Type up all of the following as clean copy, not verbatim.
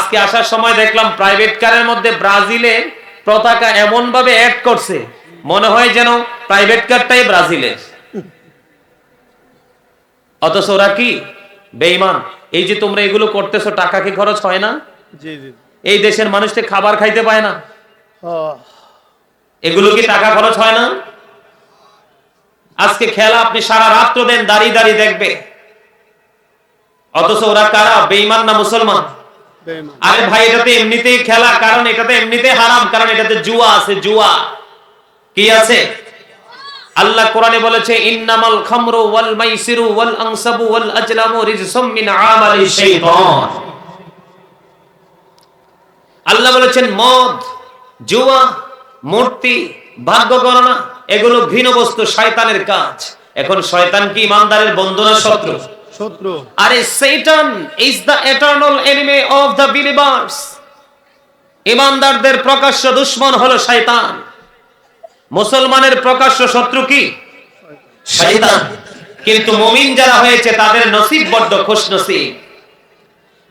আজকে আসার সময় দেখলাম প্রাইভেট কারের মধ্যে ব্রাজিলের পতাকা এমন ভাবে অ্যাড করছে, মনে হয় যেন প্রাইভেট কারটাই ব্রাজিলের। অথচ ওরা কি বেঈমান। এই যে তোমরা এগুলো করতেছো, টাকা কি খরচ হয় না? জি জি। এই দেশের মানুষকে খাবার খাইতে পায় না, এগুলো কি টাকা খরচ হয় না? আজকে খেলা আপনি সারা রাত্র দেন, দাঁড়িয়ে দাঁড়িয়ে দেখবে, অথচ ওরা কারা? বেঈমান না মুসলমান? আরে ভাই, এটাতে এমনিতেই খেলা, কারণ এটাতে এমনিতেই হারাম, কারণ এটাতে জুয়া আছে। জুয়া কি আছে? আল্লাহ কোরআনে বলেছে, ইন্নামাল খামরু ওয়াল মাইসিরু ওয়াল আনসাবু ওয়াল আজলামু রিজসুম মিন আমালি শাইতান। আল্লাহ বলেছেন মদ, জুয়া, মূর্তি, ভাগ্য গণনা এগুলো ঘৃণ্য বস্তু, শয়তানের কাজ। এখন শয়তান কি ইমানদারের বন্ধু না শত্রু? শত্রু। আরে Satan is the eternal enemy of the believers. ইমানদারদের প্রকাশ্য দুশমন হলো শয়তান। মুসলমানের প্রকাশ্য শত্রু কি? শয়তান। কিন্তু মুমিন যারা হয়েছে তাদের নসিব বড্ড খুশনসিব।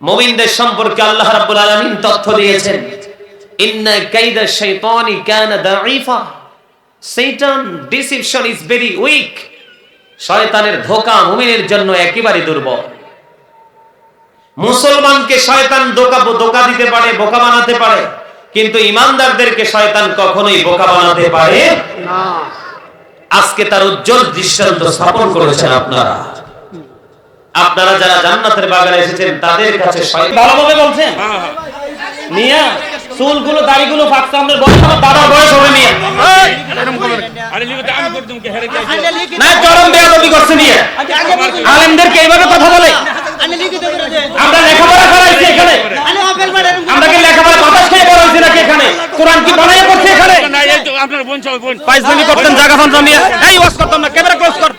মুমিনদের সম্পর্কে আল্লাহ রাব্বুল আলামিন তথ্য দিয়েছেন, ইন্না কাইদা শাইতানি কানা দাঈফা। Satan deception is very weak. শয়তানের ধোঁকা মুমিনের জন্য একেবারে দুর্বল। মুসলমানকে শয়তান ধোঁকা দিতে পারে, বোকা বানাতে পারে, কিন্তু ইমানদারদেরকে শয়তান কখনোই বোকা বানাতে পারে না। আজকে তার উজ্জ্বল দৃষ্টান্ত স্থাপন করেছেন আপনারা যারা জান্নাতের বাগানে এসেছেন তাদের কাছে ভালোভাবে বলছেন মিয়া, চুলগুলো দাড়িগুলো ফাঁকছে, আমাদের বয়স, আমার দাদার বয়স হবে মিয়া। না, চরম বেয়াদবি করছে মিয়া। আলেমদেরকে এইভাবে কথা বলে? আমরা লেখাপড়া করাইছি এখানে? আমরা কি লেখাপড়া বাতাস খেয়ে করাইছি নাকি এখানে? কোরআন কি বানাইয়া করছে এখানে? পাইজলামি করতেন জায়গা ফান মিয়া। এই ওয়াজ করতাম না, ক্যামেরা ক্লোজ কর।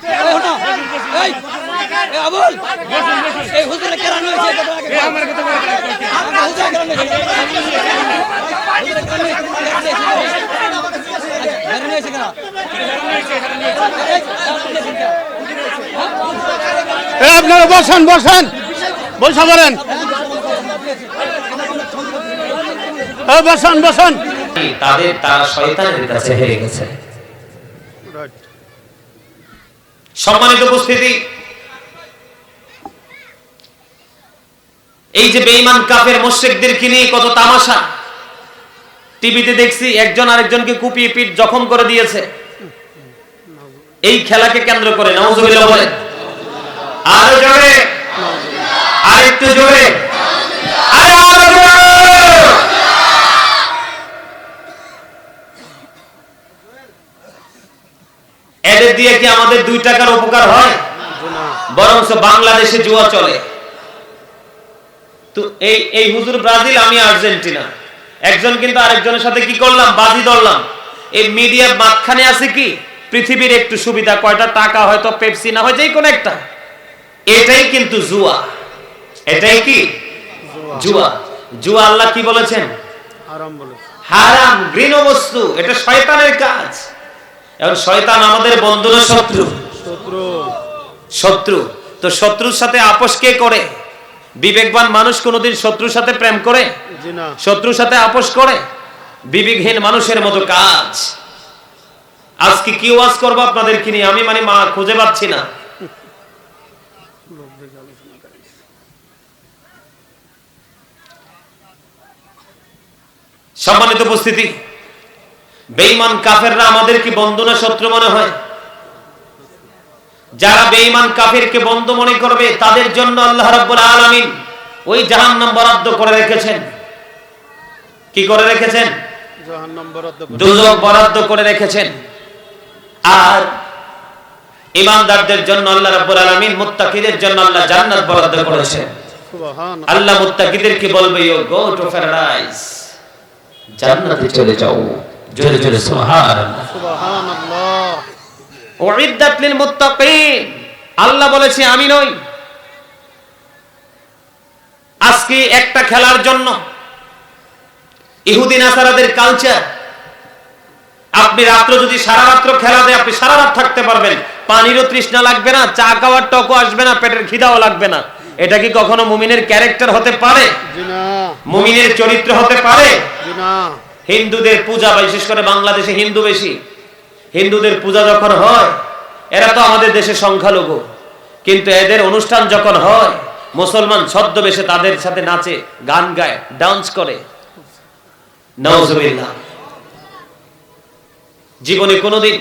আপনারা বসেন বসেন, বসা করেন, বসেন বসেন। তারা শয়তানের কাছে হেরে গেছে। সম্মানিত উপস্থিতি, এই যে বেঈমান কাফের মুশরিকদেরকে নিয়ে কত তামাশা টিভিতে দেখছি, একজন আরেকজনকে কুপিয়ে পিঠ জখম করে দিয়েছে এই খেলাকে কেন্দ্র করে। নাউজুবিল্লাহ বলেন। আরো জোরে, আরেকটু জোরে, আরো জোরে। এদের দিয়ে কি আমাদের 2 টাকার উপকার হয়? বরঞ্চ বাংলাদেশে জুয়া চলে। তো এই হুজুর ব্রাজিল, আমি আর্জেন্টিনা, একজন কিন্তু আরেকজনের সাথে কি করলাম? বাজি ধরলাম। এই মিডিয়ার মাঝখানে আছে কি পৃথিবীর একটু সুবিধা, কয়টা টাকা, হয়তো পেপসি না হয় যে কোনো একটা। এটাই কিন্তু জুয়া। এটাই কি জুয়া? জুয়া আল্লাহ কি বলেছেন? হারাম বলেছেন, হারাম, ঘৃণ্য বস্তু। এটা শয়তানের কাজ। এখন শয়তান আমাদের বন্ধু না শত্রু? শত্রু। শত্রু। তো শত্রুর সাথে আপোষ কে করে? বিবেকবান মানুষ কোনোদিন শত্রুর সাথে প্রেম করে? শত্রুর সাথে আপোষ করে? বিবেকহীন মানুষের মতো কাজ। আজকে কি ওয়াজ করবো আপনাদেরকে নিয়ে, আমি মা খুঁজে পাচ্ছি না। সম্মানিত উপস্থিতি, বেঈমান কাফেররা আমাদের কি বন্ধু না শত্রু মনে হয়? যারা বেঈমান কাফেরকে বন্ধু মনে করবে তাদের জন্য আল্লাহ রাব্বুল আলামিন ওই জাহান্নাম বরাদ্দ করে রেখেছেন। কি করে রেখেছেন? জাহান্নাম বরাদ্দ, দুজক বরাদ্দ করে রেখেছেন। আর ঈমানদারদের জন্য আল্লাহ রাব্বুল আলামিন, মুত্তাকিদের জন্য আল্লাহ জান্নাত বরাদ্দ করেছেন। সুবহানাল্লাহ। আল্লাহ মুত্তাকিদেরকে বলবে, ইউ গো টু প্যারাডাইস, জান্নাতে চলে যাও। জোরে জোরে সুবহানাল্লাহ, সুবহানাল্লাহ। উইদ্দাত লিল মুত্তাকিন। আল্লাহ বলেছে আমি নই। আজকে একটা খেলার জন্য ইহুদি নাসারাদের কালচার, আপনি রাত্র যদি সারা রাত্র খেলা দেয় আপনি সারা রাত থাকতে পারবেন, পানিরও তৃষ্ণা লাগবে না, চা খাওয়ার টকও আসবে না, পেটের খিদাও লাগবে না। এটা কি কখনো মুমিনের ক্যারেক্টার হতে পারে? জি না, মুমিনের চরিত্র হতে পারে? জি না। হিন্দুদের পূজা, বিশেষ করে বাংলাদেশে হিন্দু বেশি, হিন্দুদের পূজা যখন হয়, এরা তো আমাদের দেশে সংখ্যালঘু, কিন্তু এদের অনুষ্ঠান যখন হয় মুসলমান ছদ্মবেশে তাদের সাথে নাচে, গান গায়, ডান্স করে। নাউজুবিল্লাহ। জীবনে কোনোদিন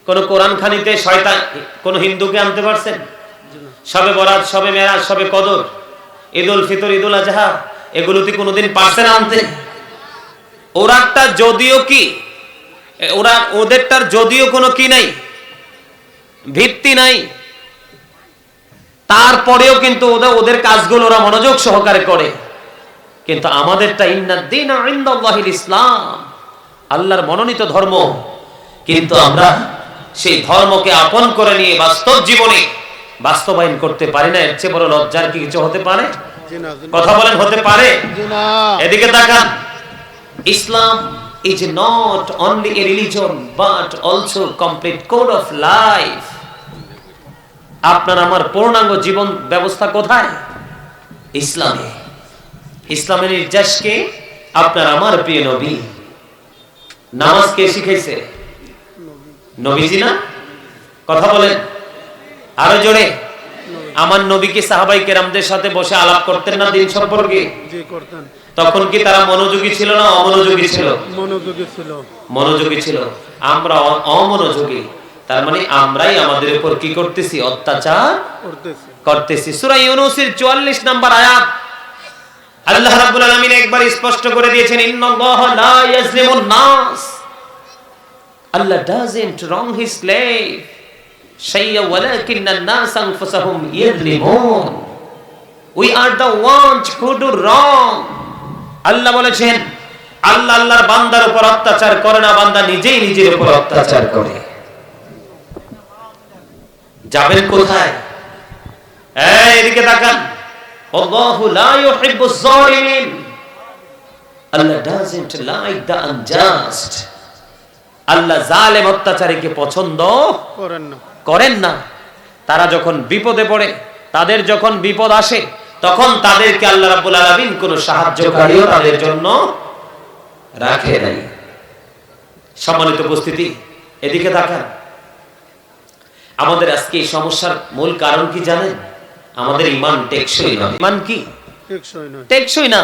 কোন কোরআন খানিতে শয়তান কোন হিন্দুকে আনতে পারছেন? সবে বরাত, সবে মেরাজ, সবে কদর, ঈদুল ফিতর, ঈদুল আজহা, এগুলোতে কোনোদিন পারছেন আনতে? ওরাটা যদিও কি, ওদেরটার যদিও কোনো কি নাই, ভিত্তি নাই, তারপরেও কিন্তু ওদের কাজগুলো ওরা মনোযোগ সহকারে করে। কিন্তু আমাদেরটা ইন্নাদ-দীনা ইনদাল্লাহিল ইসলাম, আল্লাহর মনোনীত ধর্ম, কিন্তু আমরা সেই ধর্মকে আপন করে নিয়ে বাস্তব জীবনে বাস্তবায়ন করতে পারি না। এর চেয়ে বড় লজ্জার কি কিছু হতে পারে? জি না, জি না। কথা বলেন, হতে পারে? জি না। এদিকে তাকান। ইসলাম is not only a religion but also complete code of life. আপনার আমার পূর্ণাঙ্গ জীবন ব্যবস্থা কোথায়? ইসলামে। ইসলামের নির্দেশকে আপনার আমার প্রিয় নবী। নামাজ কে শিখাইছে? নবীজি না? কথা বলেন আরো জোরে। আমার নবী কি সাহাবায়ে কেরামদের সাথে বসে আলাপ করতেন না দিন সম্পর্কে? জি করতেন। তখন কি তারা মনোযোগী ছিল না অমনোযোগী ছিল? মনোযোগী ছিল। মনোযোগী ছিল। আমরা অমনোযোগী, তার মানে আমরাই আমাদের উপর কি করতেছি? অত্যাচার করতেছি। সূরা ইউনূসের 44 নম্বর আয়াত আল্লাহ রাব্বুল আলামিন একবার স্পষ্ট করে দিয়েছেন, ইন্নাল্লাহা লা ইয়াজলিমুন নাস, আল্লাহ doesn't wrong his slave shay'a walakinna an-nas anfusahum yadhlimun. We are the ones who do wrong. আল্লাহ বলেছেন, আল্লাহ আল্লাহর বান্দার উপর অত্যাচার করে না, বান্দা নিজেই নিজের উপর অত্যাচার করে। যাবেন কোথায়? এদিকে তাকান। আল্লাহু লা ইউহিব্বুজ জালিমিন, আল্লাহ doesn't like the unjust. আল্লাহ জালেম অত্যাচারীকে পছন্দ করেন না। তারা যখন বিপদে পড়ে, তাদের যখন বিপদ আসে, তখন তাদেরকে আল্লাহ রাব্বুল আলামিন কোন সাহায্যকারীও তাদের জন্য রাখে নাই। সম্মানিত উপস্থিতি, এদিকে তাকান। আমাদের আজকে এই সমস্যার মূল কারণ কি জানেন? আমাদের ঈমান টেকসই নয়। ঈমান কি? টেকসই না।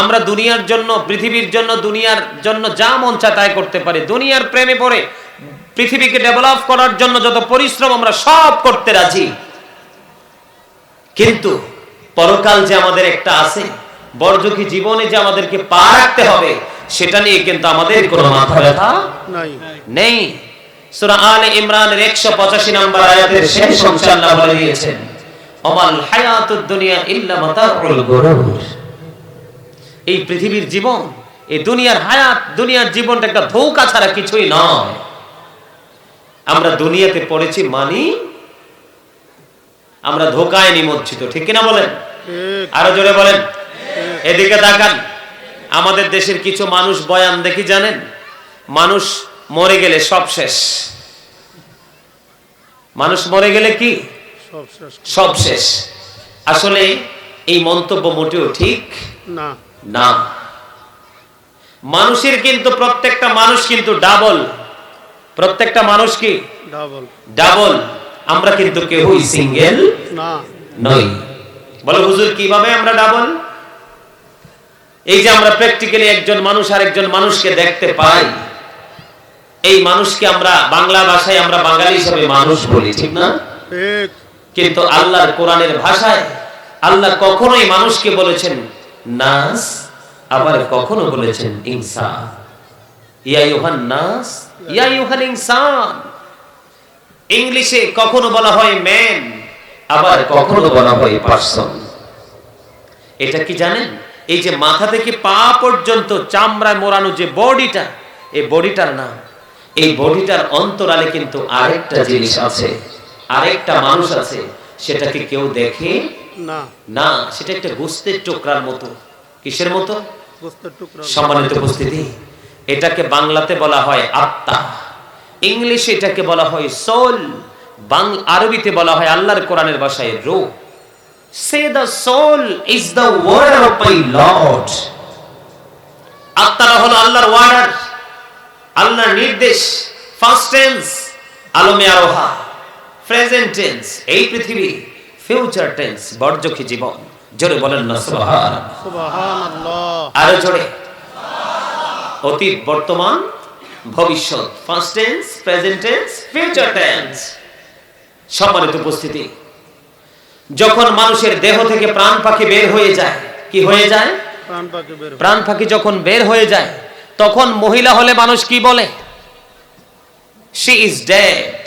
আমরা দুনিয়ার জন্য, পৃথিবীর জন্য, দুনিয়ার জন্য যা মন চায় তাই করতে পারি। দুনিয়ার প্রেমে পড়ে পৃথিবীকে ডেভেলপ করার জন্য যত পরিশ্রম আমরা সব করতে রাজি, কিন্তু পরকাল যে আমাদের একটা আছে, বরজকি জীবনে যে আমাদেরকে পা রাখতে হবে, সেটা নিয়ে কিন্তু আমাদের কোনো মাথা ব্যথা নেই। সূরা আলে ইমরানের 185 নম্বর আয়াতের শেষ অংশে আল্লাহ বলে দিয়েছেন, ওমাল হায়াতুদ দুনিয়া ইল্লা মাতাউল গুরুর। এই পৃথিবীর জীবন, এই দুনিয়ার হায়াত, দুনিয়ার জীবনটা একটা ধোঁকা ছাড়া কিছুই নয়। আমরা দুনিয়াতে পড়েছি মানি আমরা ধোঁকায় নিমজ্জিত, ঠিক কিনা বলেন? আরো জোরে বলেন। এদিকে তাকান। আমাদের দেশের কিছু মানুষ বয়ান দেখি জানেন, মানুষ মরে গেলে সব শেষ। মানুষ মরে গেলে কি সব শেষ? আসলে এই মন্তব্য মোটেও ঠিক না। মানুষের কিন্তু প্রত্যেকটা মানুষ কিন্তু ডাবল। প্রত্যেকটা মানুষ কি ডাবল? আমরা কিন্তু কেউই সিঙ্গেল নই। বলে হুজুর কিভাবে আমরা ডাবল? এই যে আমরা প্র্যাকটিক্যালি একজন মানুষ আর একজন মানুষকে দেখতে পাই, এই মানুষকে আমরা বাংলা ভাষায় আমরা বাঙালি হিসেবে মানুষ বলি, ঠিক না? কিন্তু আল্লাহর কোরআনের ভাষায় আল্লাহ কখনোই মানুষকে বলেছেন নাস, আবার কখনো বলেছেন ইনসান। ইয়া আইয়ুহান নাস, ইয়া আইয়ুহাল ইনসান। ইংলিশে কখনো বলা হয় ম্যান, আবার কখনো বলা হয় পারসন। এটা কি জানেন? এই যে মাথা থেকে পা পর্যন্ত চামড়ায় মোড়ানো যে বডিটা, এই বডিটার নাম। এই বডিটার অন্তরালে কিন্তু আরেকটা জিনিস আছে, আরেকটা মানুষ আছে, সেটাকে কেউ দেখে না। সেটা একটা গোস্তের টুকরার মতো। কিসের মতো? সম্মানিত উপস্থিতি, এটাকে বাংলাতে বলা হয় আত্মা, ইংলিশে এটাকে বলা হয় সোল, আরবিতে বলা হয় আল্লাহর কোরআনের ভাষায় রূহ। Say the soul is the word of my Lord. আত্মাটা হলো আল্লাহর ওয়ার্ডার, আল্লাহর নির্দেশ। ফার্স্ট টেন্স আলমে আরোহা, প্রেজেন্ট টেন্স এই পৃথিবী, ফিউচার টেন্স বর্জকি জীবন। জোরে বলেন না সুবহানাল্লাহ। সুবহানাল্লাহ। আরো জোরে। অতীত, বর্তমান, ভবিষ্যৎ। First tense, present tense, future tense. সম্মানিত উপস্থিতি, যখন মানুষের দেহ থেকে প্রাণ পাখি বের হয়ে যায়, কি হয়ে যায়? প্রাণ পাখি বের হয়। প্রাণ পাখি যখন বের হয়ে যায়, তখন মহিলা হলে মানুষ কি বলে? She is dead.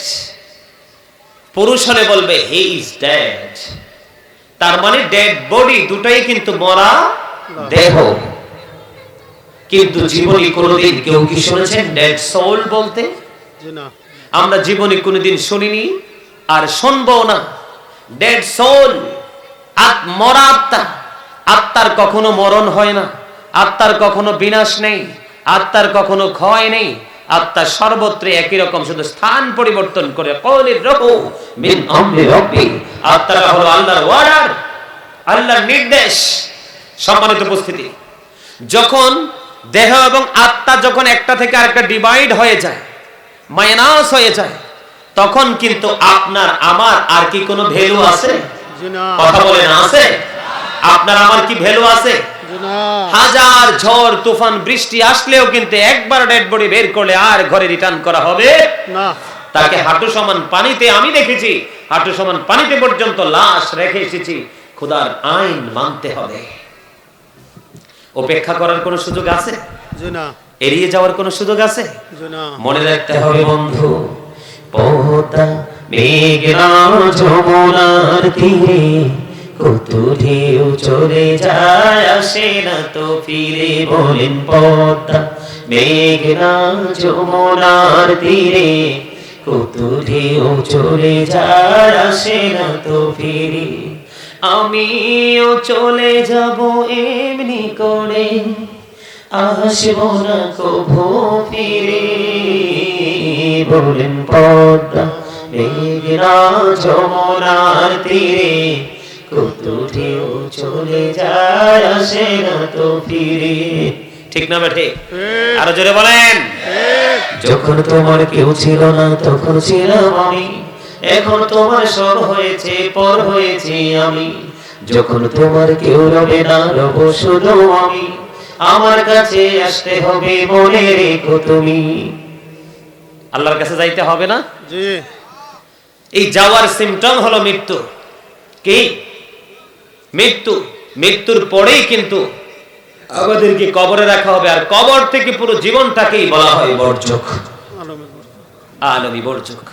পুরুষ হলে বলবে হি ইজ ডেড। তার মানে ডেড বডি দুটাই কিন্তু মরা দেহ। কিন্তু জীবনী কোনোদিন কেউ কি শুনেছেন ডেড সোল বলতে? জি না। আমরা জীবনী কোনোদিন শুনিনি আর শুনবো না। ডেড সোল, মরা আত্মা। আত্মার কখনো মরণ হয় না, আত্মার কখনো বিনাশ নেই, আত্মার কখনো ক্ষয় নেই। আত্মা সর্বত্র একই রকম, শুধু স্থান পরিবর্তন করে। কওলির রূহু মিন আমরি রাব্বি। আত্মাটা হলো আল্লাহর ওয়ার্ডার, আল্লাহর নির্দেশ। সম্মানিত উপস্থিতি, যখন দেহ এবং আত্মা যখন একটা থেকে আরেকটা ডিভাইড হয়ে যায়, মাইনাস হয়ে যায়, তখন কিন্তু আপনার আমার আর কি কোনো ভ্যালু আছে? জি না। কথা বলেন, আছে? আপনার আমার কি ভ্যালু আছে? জি না। হাজার ঝড় তুফান বৃষ্টি আসলেও কিন্তু একবার ডেড বডি বের করলে আর ঘরে রিটার্ন করা হবে না। তাকে হাঁটু সমান পানিতে, আমি দেখেছি হাঁটু সমান পানিতে পর্যন্ত লাশ রেখে এসেছি। খোদার আইন মানতে হবে। অপেক্ষা করার কোনো সুযোগ আছে? জি না। এড়িয়ে যাওয়ার কোনো সুযোগ আছে? জি না। মনে রাখতে হবে বন্ধু, পদ্মা মেঘনা যমুনার তীরে কত ঢেউ চলে যায়, আসে না তো ফিরে। বলেন পদ্মা মেঘনা যমুনার তীরে কত ঢেউ চলে যায়, আসে না তো ফিরে। আমিও চলে যাব এমনি করে, আসবো না কভু ফিরে। বলেন পদ্মা মেঘনা যমুনার তীরে কত ঢেউ চলে যায়, আসে না তো ফিরে। ঠিক না বেঠে? আরো জোরে বলেন। যখন তোমার কেউ ছিল না তখন ছিলাম আমি, এখন তোমার সব হয়েছে, পর হয়েছি আমি। যখন তোমার কেউ রবে না, রব শুধু আমি। আমার কাছে আসতে হবে, মনে রেখো তুমি। আল্লাহর কাছে যাইতে হবে না? জি। এই যাওয়ার সিম্পটম হলো মৃত্যু। কি? মৃত্যু। মৃত্যুর পরেই কিন্তু আমাদেরকে কবরে রাখা হবে, আর কবর থেকে পুরো জীবনটাকেই বলা হয় বর্জক, আলমী বর্জক।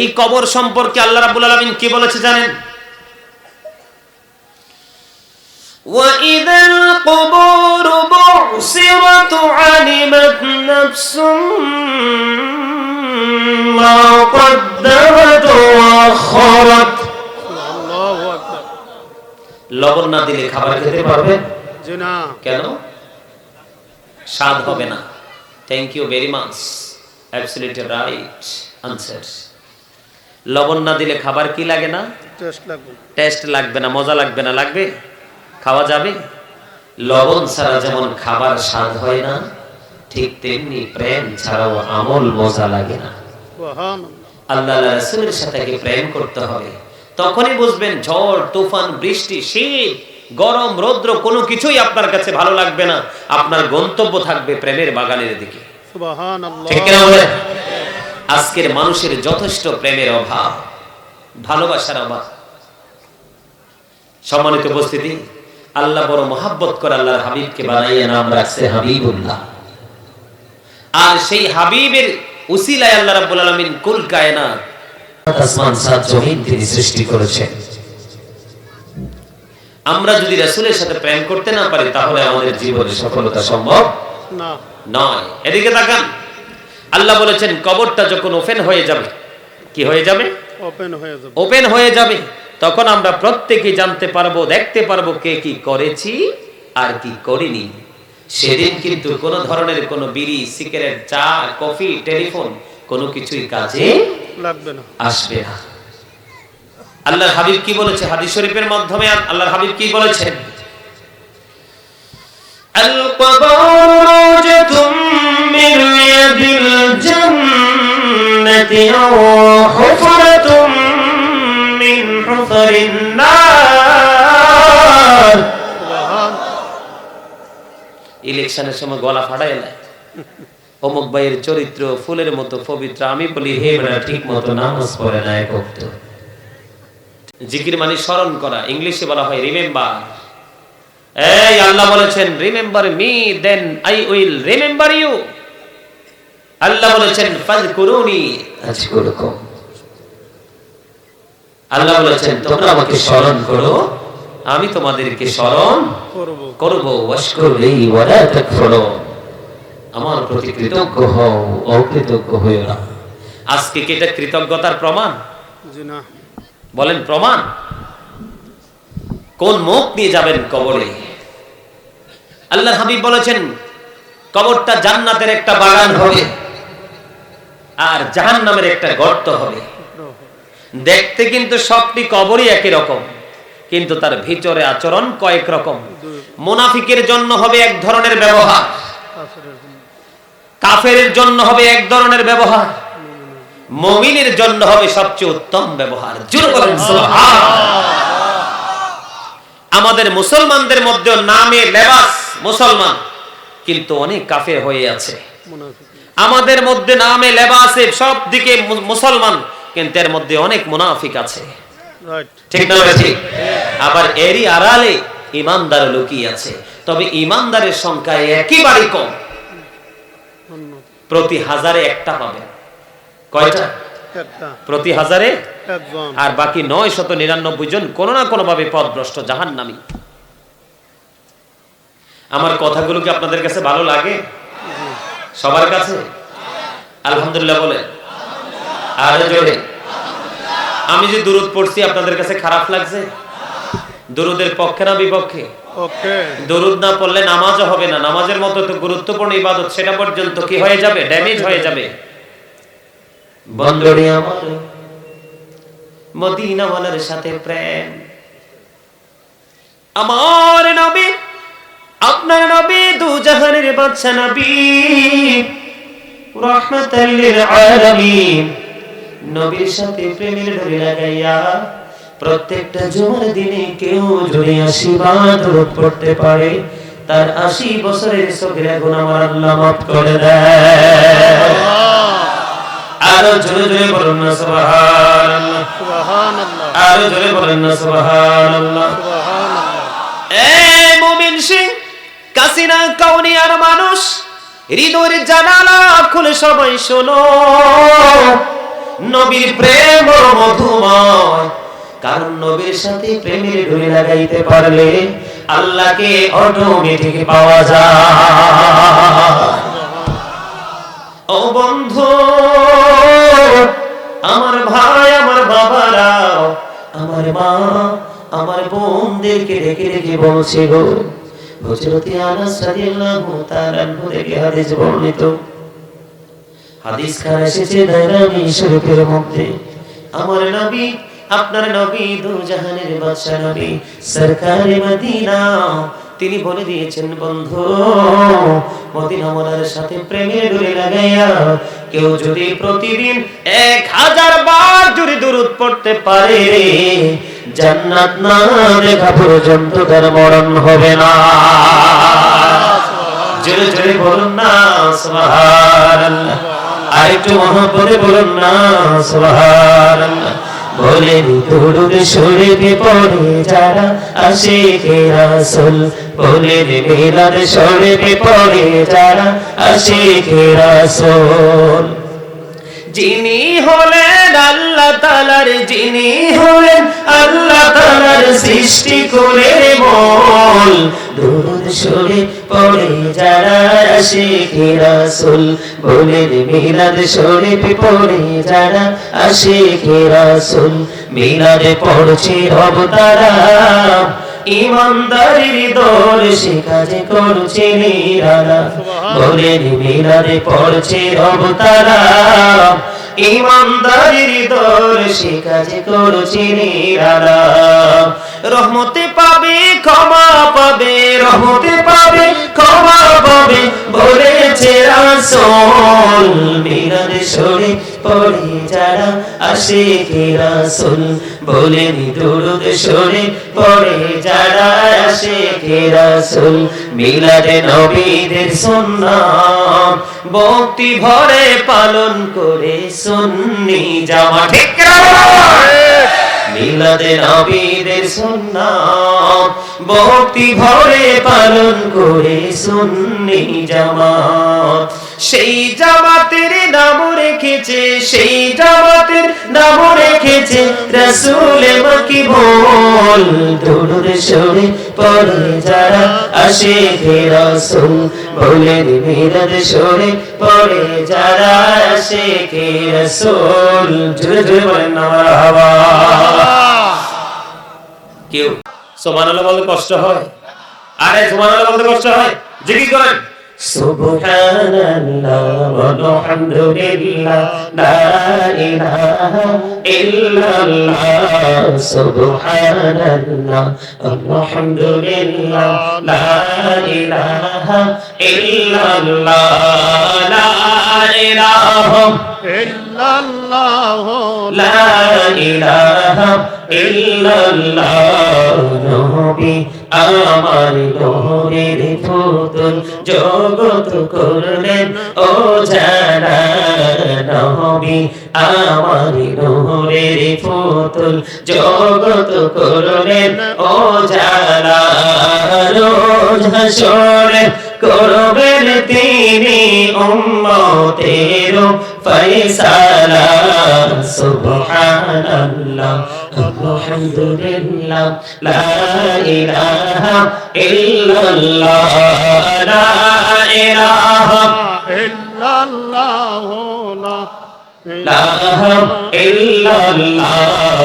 এই কবর সম্পর্কে আল্লাহ রাব্বুল আলামিন কি বলেছে জানেন? وَإِذَا الْقُبُورُ بُعْثِرَتْ عَلِمَتْ نَفْسٌ مَا قَدَّمَتْ وَأَخَّرَتْ। আল্লাহু আকবার। লবণ না দিলে খাবার খেতে পারবে? জি না। কেন? স্বাদ হবে না। Thank you very much, absolutely right answer. লবণ না দিলে খাবার কি লাগে না? টেস্ট লাগবে। টেস্ট লাগবে না, মজা লাগবে না। লাগবে? খাওয়া যাবে? লবণ ছাড়া যেমন খাবার স্বাদ হয় না, ঠিক তেমনি প্রেম ছাড়াও আমল মজা লাগে না। সুবহানাল্লাহ। আল্লাহ রাসূলের সাথে কি প্রেম করতে হবে, তখনই বুঝবেন ঝড় তুফান বৃষ্টি শীত গরম রৌদ্র কোনো কিছুই আপনার কাছে ভালো লাগবে না। আপনার গন্তব্য থাকবে প্রেমের বাগানের দিকে। সুবহানাল্লাহ। ঠিক কিনা বলেন? আজকের মানুষের যথেষ্ট প্রেমের অভাব, ভালোবাসার অভাব। সম্মানিত উপস্থিতি, আল্লাহ বড় মহাব্বত করে আল্লাহর হাবিবকে বানাইয়া নাম রাখছে হাবিবুল্লাহ। আর সেই হাবিবের উসিলায় আল্লাহ রাব্বুল আলামিন কুল কায়নাত আসমান সাত জমিন তিনি সৃষ্টি করেছেন। আমরা যদি রাসূলের সাথে প্রেম করতে না পারি তাহলে আমাদের জীবনে সফলতা সম্ভব না। নয়। এদিকে তাকান, আল্লাহ বলেছেন কবরটা যখন ওপেন হয়ে যাবে, কি হয়ে যাবে? ওপেন হয়ে যাবে। ওপেন হয়ে যাবে, তখন আমরা প্রত্যেকেই জানতে পারবো, দেখতে পারবো কে কি করেছি আর কি করিনি। সেদিন কিন্তু কোন ধরনের কোন বিড়ি সিগারেট চা কফি টেলিফোন কোনো কিছুই কাজে লাগবে না। আসবে না। আল্লাহর হাবিব কি বলেছে হাদিস শরীফের মাধ্যমে? আল্লাহর হাবিব কি বলেছেন? আল কবর রাওজাতুম মিন রিয়াদিল জান্নাতি আও হুফরাতুম মিন হুফরিন নার। ইলেকশনের সময় গলা ফাটায় না, অমুক ভাইয়ের চরিত্র ফুলের মতো পবিত্র, আমি বলি হে বেটা ঠিক মতো নামাজ পড়ে না এক ওয়াক্ত। জিকির মানে স্মরণ করা, ইংলিশে বলা হয় রিমেম্বার। এই আল্লাহ বলেছেন remember me then I will remember you. Allah বলেছেন ফাযকুরুনি আযকুরুকুম। আল্লাহ বলেছেন তোমরা আমাকে স্মরণ করো, আমি তোমাদেরকে স্মরণ করব। ওয়াশকুরলি ওয়া লা তাকফুরুন, আমার প্রতি কৃতজ্ঞ হও, অকৃতজ্ঞ হইও না। আজকে কি এটা কৃতজ্ঞতার প্রমাণ? জি না। বলেন প্রমাণ? কোন মুখ নিয়ে যাবেন কবরে? আল্লাহর হাবিব বলেছেন কবরটা জান্নাতের একটা বাগান হবে আর জাহান্নামের একটা গর্ত হবে। দেখতে কিন্তু সবটি কবরই একই রকম, কিন্তু তার ভিতরে আচরণ কয়েক রকম। মুনাফিকের জন্য হবে এক ধরনের ব্যবহার, কাফেরের জন্য হবে এক ধরনের ব্যবহার, মুমিনের জন্য হবে সবচেয়ে উত্তম ব্যবহার। জোরে বলেন সুবহানাল্লাহ। আমাদের মুসলমানদের মধ্যে নামে লেবাস মুসলমান, কিন্তু অনেক কাফের হয়ে আছে। আমাদের মধ্যে নামে লেবাসে সব দিকে মুসলমান, কিন্তু এর মধ্যে অনেক মুনাফিক আছে। ঠিক না ঠিক? আবার এরই আড়ালে ইমানদার লুকিয়ে আছে। তবে ইমানদারের সংখ্যা একেবারে কম, প্রতি হাজারে একটা পাবে। কয়টা? প্রতি হাজারে একজন। আর বাকি 999 জন কোন না কোন ভাবে পথভ্রষ্ট, জাহান্নামী। আমার কথাগুলো কি আপনাদের কাছে ভালো লাগে? সবার কাছে আলহামদুলিল্লাহ বলে। আরে জোরে। আমি যে দুরূদ পড়ছি আপনাদের কাছে খারাপ লাগছে? দুরূদের পক্ষে না বিপক্ষে? ওকে। দুরূদ না পড়লে নামাজও হবে না। নামাজের মতো তো গুরুত্বপূর্ণ ইবাদত, সেটা পর্যন্ত কি হয়ে যাবে? ড্যামেজ হয়ে যাবে। বন্ধুরে আমার, মদিনাওয়ালার সাথে প্রেম। আমার নবী, আপনার নবী, দু জাহানের বাদশা নবী, রাহমাতাল লিল আলামিন। নবীর সাথে প্রেমের ডোরি লাগাইয়া প্রত্যেকটা জুমার দিনে কেউ যদি 80 বার দরুদ পড়তে পারে, তার 80 বছরের সগীরা গুনাহ আমার আল্লাহ মাফ করে দেয়। আরো জোরে জোরে বলুন না সুবহানাল্লাহ, সুবহানাল্লাহ। আরো জোরে বলুন না সুবহানাল্লাহ, সুবহানাল্লাহ। এই মুমিন সিং কাসিনা কাউনিয়ার মানুষ, হৃদয়ের জানালা খুলে সবাই শোনো, নবীর প্রেম বড় মধুময়। কারণ নবীর সাথে প্রেমের ডোরি লাগাইতে পারলে আল্লাহকে অটোমেটিক পাওয়া যায়। ও বন্ধু, আমার ভাই, আমার বাবারা, আমার মা, আমার বোনদেরকে ডেকে ডেকে বলছে গো, হযরত আনাস রাদিয়াল্লাহু তাআলা আনহু থেকে হাদিস বর্ণিত। হাদিস খানা এসেছে দারমি শরীফের মধ্যে। আমার নবী, আপনার নবী, দু জাহানের বাদশা নবী, সরকারে মদিনা, তিনি বলে দিয়েছেন বন্ধু, মদিনাওয়ালার সাথে প্রেমের ডোরি লাগাইয়া কেউ যদি প্রতিদিন 1000 বার যদি দুরূদ পড়তে পারে, জান্নাত না দেখা পর্যন্ত তার মরণ হবে না। জোরে জোরে বলুন না সুবহানাল্লাহ। আরেকটু মহব্বতে বলুন না সুবহানাল্লাহ। বলে দুরূদ শরীফ পড়ে যারা আশিকে রাসূল, বলে মিলাদ শরীফ পড়ে যারা আশিকে রাসূল। যিনি হলেন আল্লাহ তাআলার, যিনি হলেন আল্লাহ তাআলার সৃষ্টি করে মূল, দুরূদ শরীফ পড়ে যারা আশিকে রাসূল, বলে মিলাদ শরীফ পড়ে যারা আশিকে রাসূল। মিলাদে পড়ছে রব তারা, ইমানদারির দল সে কাজে করছে নিরালা, বলে মিলাদে পড়ছে রব তারা, ইমানদারির দর্শে কাজ করছি নিরালা। রহমতে পাবে ক্ষমা পাবে, রহমতে পাবে ক্ষমা পাবে বলেছে রাসূল। মিলাদ শরীফ পড়ে যারা আশিকে রাসূল, বলেন দুরূদ শরীফ পড়ে যারা আশিকে রাসূল। মিলাদে নবীদের সুন্নাত ভক্তি ভরে পালন করে সুন্নি জামাত। ঠিক না? মিলাদে নবীদের সুন্নাত ভক্তি ভরে পালন করে সুন্নি জামাত। সেই জামাতের নাম রেখেছে, সেই জামাতের নাম রেখেছে রাসূল মাকিবুল। দুরূদ শরীফ পড়ে যারা আশিকে রাসূল, বলেন মিলাদ শরীফ পড়ে যারা আশিকে রাসূল। জোরে জোরে বলেন না মারহাবা। কেউ সুবহানাল্লাহ বলতে কষ্ট হয়? আরে সুবহানাল্লাহ বলতে কষ্ট হয়? জিকির করেন সুবহানাল্লাহ ওয়ালহামদুলিল্লাহ লা ইলাহা ইল্লাল্লাহ। সুবহানাল্লাহ ওয়ালহামদুলিল্লাহ লা ইলাহা ইল্লাল্লাহ। লা ইলাহা ইল্লাল্লাহ লা ইলাহা ইল্লাল্লাহ। নবী আমার নূরের পুতুল, জগৎ করলেন ও জানা। নবী আমার নূরের পুতুল, জগৎ করলেন ও জানা। রোজ হাসরে করবেন তিনি উম্মতের ফয়সালা। সুবহানাল্লাহ আলহামদুলিল্লাহ লা ইলাহা ইল্লাল্লাহ। লা ইলাহা ইল্লাল্লাহ লা ইল্লাল্লাহ।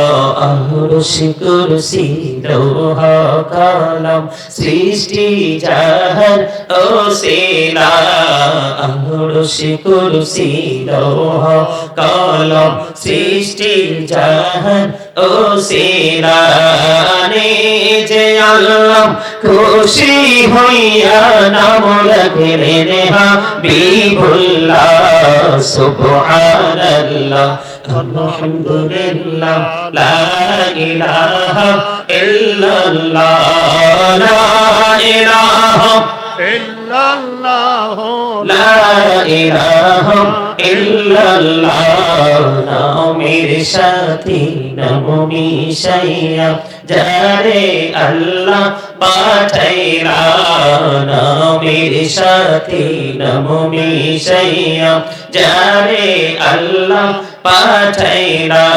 আরশ কুরসি লৌহ কলম সৃষ্টি জাহান ওসিলা। আরশ কুরসি লৌহ কলম সৃষ্টি জাহান ওসিলা। নিজে আল্লাহ খুশি হইয়া নাম রাখলেন হাবিবুল্লাহ। সুবহানাল্লাহ আলহামদুলিল্লাহ লা ইলাহা ইল্লাল্লাহ। লা ইলাহা ইল্লাল্লাহ লা ইলাহা ইল্লাল্লাহ। নামের সাথে নাম মিশাইয়া যারে আল্লাহ পাঠাইলা। নামের সাথে নাম মিশাইয়া যারে আল্লাহ পাঠাইলা।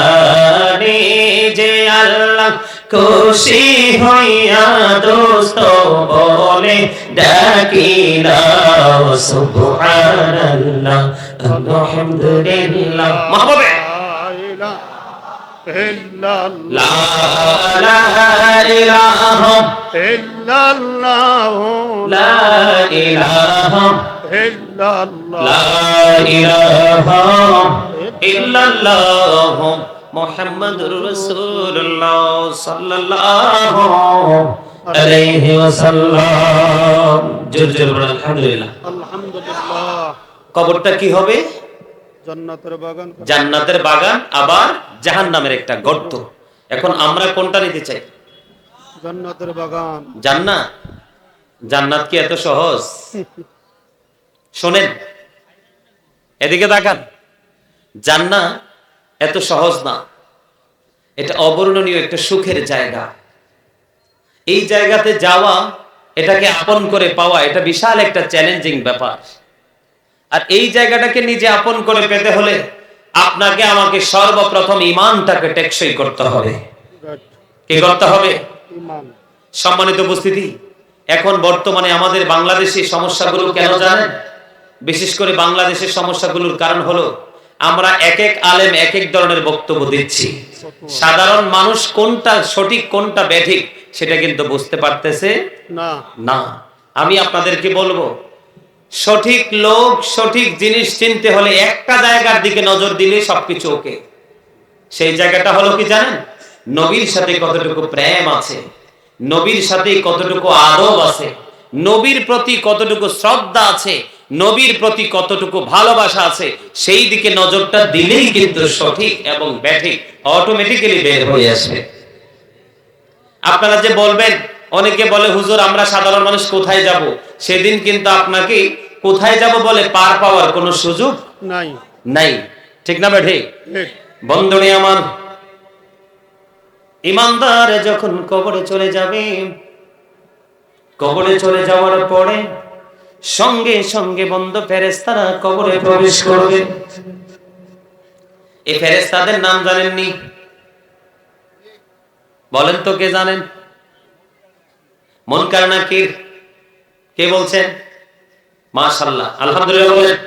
নিজে আল্লাহ খুশি হইয়া দোস্ত বলে ডাকিলা। সুবহানাল্লাহ আলহামদুলিল্লাহ মাহবুবে লা ইলাহা ইল্লাল্লাহ লা ইলাহা ইল্লাল্লাহ লা ইলাহা ইল্লাল্লাহ মুহাম্মাদুর রাসূলুল্লাহ সাল্লাল্লাহু আলাইহি ওয়াসাল্লাম। জোরে জোরে বলেন আলহামদুলিল্লাহ। আলহামদুলিল্লাহ। কবরটা কি হবে? জান্নাতের বাগান। জান্নাতের বাগান, আবার জাহান্নামের একটা গর্ত। এখন আমরা কোনটা নিতে চাই? জান্নাতের বাগান। জান্নাত। জান্নাত কি এত সহজ? শোনেন, এদিকে তাকান। জান্নাত এত সহজ না। এটা অবর্ণনীয় একটা সুখের জায়গা। এই জায়গাতে যাওয়া, এটাকে আপন করে পাওয়া, এটা বিশাল একটা চ্যালেঞ্জিং ব্যাপার। আর এই জায়গাটাকে নিজে আপন করে পেতে হলে আপনাকে আমাকে সর্বপ্রথম ঈমানটাকে টেকসই করতে হবে। কি করতে হবে? ঈমান। সম্মানিত উপস্থিতি, এখন বর্তমানে আমাদের বাংলাদেশি সমস্যাগুলো কেন জানেন? বিশেষ করে বাংলাদেশের সমস্যাগুলোর কারণ হলো আমরা এক এক আলেম এক এক ধরনের বক্তব্য দিচ্ছি। সাধারণ মানুষ কোনটা সঠিক কোনটা ব্যাঠিক সেটা কিন্তু বুঝতে পারতেছে না। না। আমি আপনাদেরকে বলবো, সঠিক লোক সঠিক জিনিস চিনতে হলে একটা জায়গার দিকে নজর দিলে সবকিছু ওকে। সেই জায়গাটা হলো কি জানেন? নবীর সাথে কতটুকু প্রেম আছে, নবীর সাথে কতটুকু আদব আছে, নবীর প্রতি কতটুকু শ্রদ্ধা আছে, নবীর প্রতি কতটুকু ভালোবাসা আছে, সেই দিকে নজরটা দিলেই কিন্তু সঠিক এবং ব্যাঠিক অটোমেটিক্যালি বের হয়ে আসবে। আপনারা যে বলবেন, অনেকে বলে হুজুর আমরা সাধারণ মানুষ কোথায় যাব, সেদিন কিন্তু আপনাকে কোথায় যাব বলে পার পাওয়ার কোনো সুযোগ নাই। নাই। ঠিক না বেঠিক? ঠিক। বন্ধুরে আমার, ইমানদার যখন কবরে চলে যাবে, কবরে চলে যাওয়ার পরে সঙ্গে সঙ্গে বন্ধু ফেরেশতারা কবরে প্রবেশ করবে। এই ফেরেশতাদের নাম জানেননি? বলেন তো কে জানেন? মুনকার নাকির কে বলছেন? মাশাআল্লাহ, আলহামদুলিল্লাহ বলেন।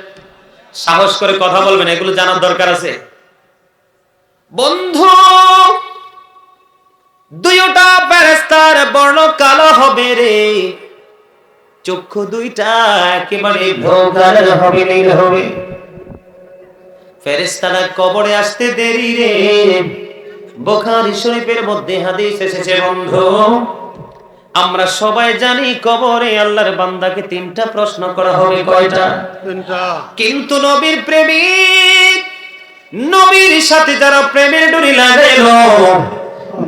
সাহস করে কথা বলবেন, এগুলো জানার দরকার আছে। বন্ধু, দুইটা ফেরেশতার বর্ণ কালো হবে রে, চক্ষু দুইটা একেবারে ভোগার হবে, নীল হবে। ফেরেশতারা কবরে আসতে দেরি রে। বুখারী শরীফের মধ্যে হাদিস এসেছে বন্ধু, আমরা সবাই জানি কবরে আল্লাহর বান্দাকে তিনটা প্রশ্ন করা হবে। কয়টা? তিনটা। কিন্তু নবীর প্রেমিক, নবীর সাথে যারা প্রেমের ডোরি লাগাইলো,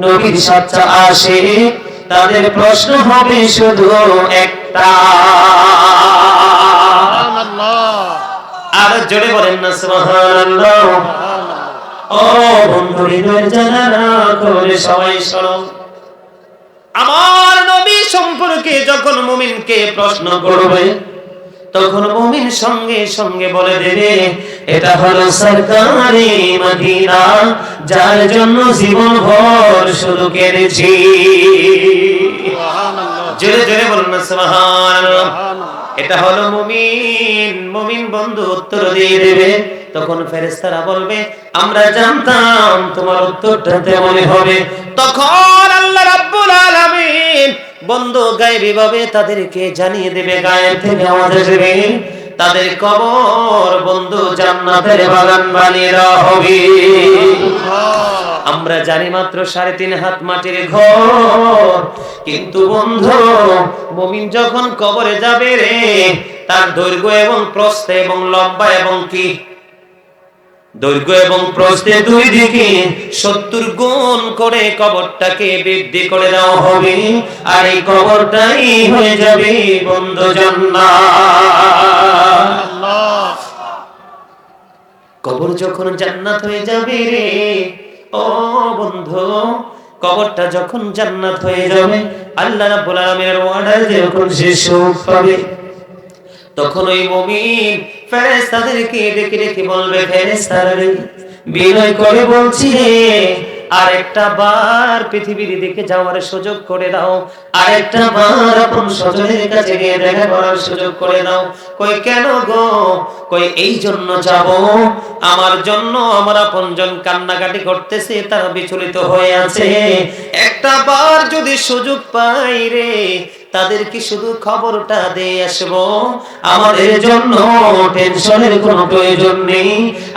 নবীর সাথে আসে, তাদের প্রশ্ন হবে শুধু একটা। সুবহানাল্লাহ। আর জোরে বলেন না সুবহানাল্লাহ। ও বন্ধু, হৃদয়ের জানালা করে সবাই শোনো, আমার নবী সম্পর্কে যখন মুমিনকে প্রশ্ন করবে, তখন মুমিন সঙ্গে সঙ্গে বলে দেবে, এটা হলো সরকারি মদিনা, যার জন্য জীবন ভর শুধু কেঁদেছি। সুবহানাল্লাহ। জোরে জোরে বলুন না সুবহানাল্লাহ। সুবহানাল্লাহ। এটা হলো মুমিন। মুমিন বন্ধু উত্তর দিয়ে দেবে, তখন ফেরেশতারা বলবে, আমরা জানতাম তোমার উত্তরটা তেমনই হবে। তখন আল্লাহ রাব্বুল আলামিন বন্ধু গায়েবী ভাবে তাদেরকে জানিয়ে দেবে, গায়েব থেকে আওয়াজ আসবে, তাদের কবর বন্ধু জান্নাতের বাগান বানিয়ে দেওয়া হবে। আমরা জানি মাত্র 3.5 হাত মাটির ঘর, কিন্তু বন্ধু মুমিন যখন কবরে যাবে রে, তার দৈর্ঘ্য এবং প্রস্থ এবং লম্বা এবং কি দৈর্ঘ্য এবং প্রস্থে দুই দিকে 70 গুণ করে কবরটাকে বৃদ্ধি করে দেওয়া হবে, আর এই কবরটাই হয়ে যাবে বন্ধু জান্নাত। কবর যখন জান্নাত হয়ে যাবে রে, ও বন্ধু, কবরটা যখন জান্নাত হয়ে যাবে, আল্লাহ রাব্বুল আলামিনের ওয়াদা যখন শেষ হবে, তখন ওই মুমিন ফেরেশতাদেরকে ডেকে ডেকে বলবে, ফেরেশতারা রে, বিনয় করে বলছি রে, আরেকটা বার পৃথিবীর দিকে যাওয়ার সুযোগ করে দাও, আরেকটা বার আপন স্বজনের কাছে গিয়ে দেখা করার সুযোগ করে দাও। কই কেন গো? কই এই জন্য যাব, আমার জন্য আমার আপনজন কান্নাকাটি করতেছে, তারা বিচলিত হয়ে আছে, একটা বার যদি সুযোগ পাই রে, তাদেরকে শুধু খবরটা দিয়ে আসবো, আমাদের জন্য টেনশনের কোনো প্রয়োজন নেই,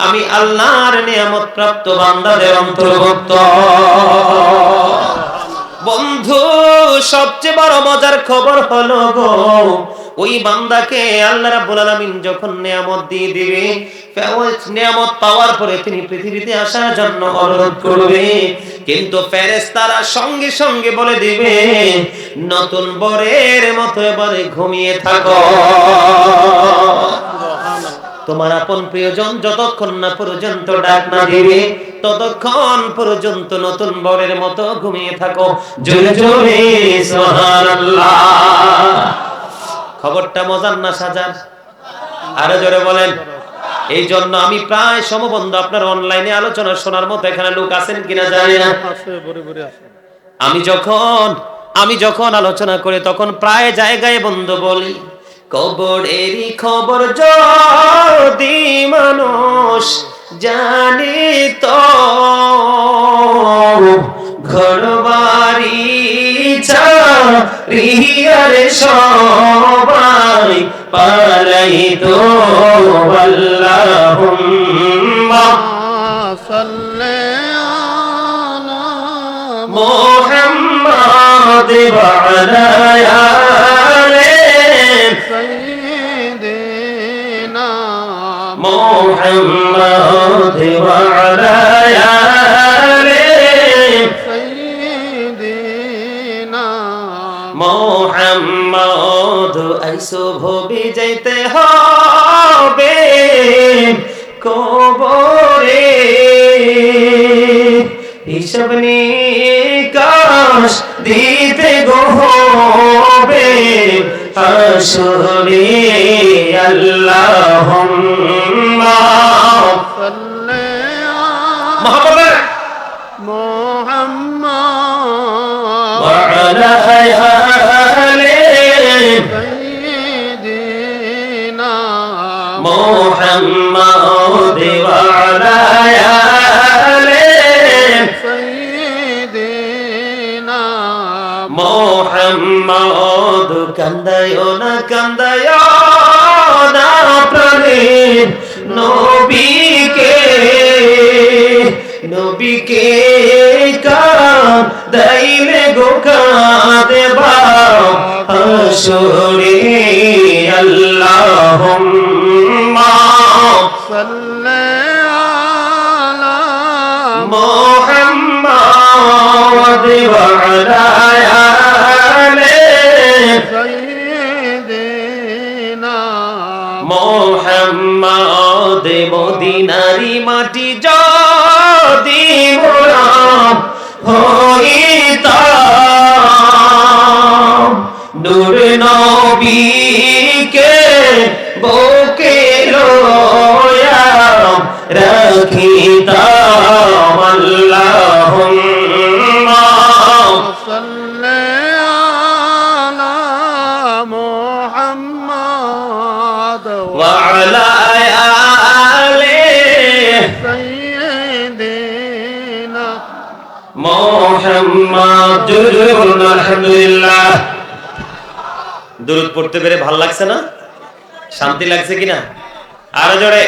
আমি আল্লাহর নিয়ামত প্রাপ্ত বান্দাদের অন্তর্ভুক্ত। বন্ধু, সবচেয়ে বড় মজার খবর হলো গো, ওই বান্দাকে আল্লাহ রাব্বুল আলামিন যখন নিয়ামত দিয়ে দিবে, নিয়ামত পাওয়ার পরে তিনি পৃথিবীতে আসার জন্য অনুরোধ করবে, কিন্তু ফেরেশতারা সঙ্গে সঙ্গে বলে দিবে, নতুন বরের মতো এবারে ঘুমিয়ে থাকো। তোমার আপন প্রিয়জন যতক্ষণ না পর্যন্ত ডাক না দিবে, ততক্ষণ পর্যন্ত নতুন বরের মতো ঘুমিয়ে থাকো। জোরে জোরে সুবহানাল্লাহ। খবরটা মজার না সাজার? আরো জোরে বলেন। এই জন্য আমি প্রায় সমবন্ধু আপনার অনলাইনে আলোচনা শোনার মতো এখানে লোক আছেন কিনা জানি না। আমি যখন আলোচনা করি তখন প্রায় জায়গায় বন্ধু বলি, কবরেরই খবর যদি মানুষ জানে তো, ঘর বাড়ি ছাড়িয়ে সবাই পালাইতো আল্লাহুম্মা সাল্লি আলা মুহাম্মাদ ওয়া আলা আলি সাইয়্যিদিনা মুহাম্মাদ ওয়া আলা আলি সাইয়্যিদিনা মুহাম্মদ আইসো ভবি যাইতে হবে কবরে হিসাব নিকাশ দিতে গো হবে হাসরে আল্লাহুম্মা সাল্লি মুহাম্মদ মুহাম্মদ ওয়া আলা আলি সাইয়্যিদিনা মুহাম্মদ ওয়া আলা আলি সাইয়্যিদিনা মুহাম্মদ কান্দায়ো না প্রাণের নবীকে নবীকে কাঁদাইলে গো কাঁদেবা হাসরে আল্লাহুম্মা সাল্লি আলা মুহাম্মাদ ওয়া আলা আলি সাইয়্যিদিনা মুহাম্মদ মদিনারি মাটি যদি মোরা হইতাম নূর নবীকে বুকে লইয়া রাখিতাম আল্লাহুম্মা সাল্লি আলা মুহাম্মদ ওয়া আলা আলি সাইয়্যিদিনা মুহাম্মদ আলহামদুলিল্লাহ। দুরূদ পড়তে পেরে ভালো লাগছে না? শান্তি লাগছে কিনা? আরো জোরে।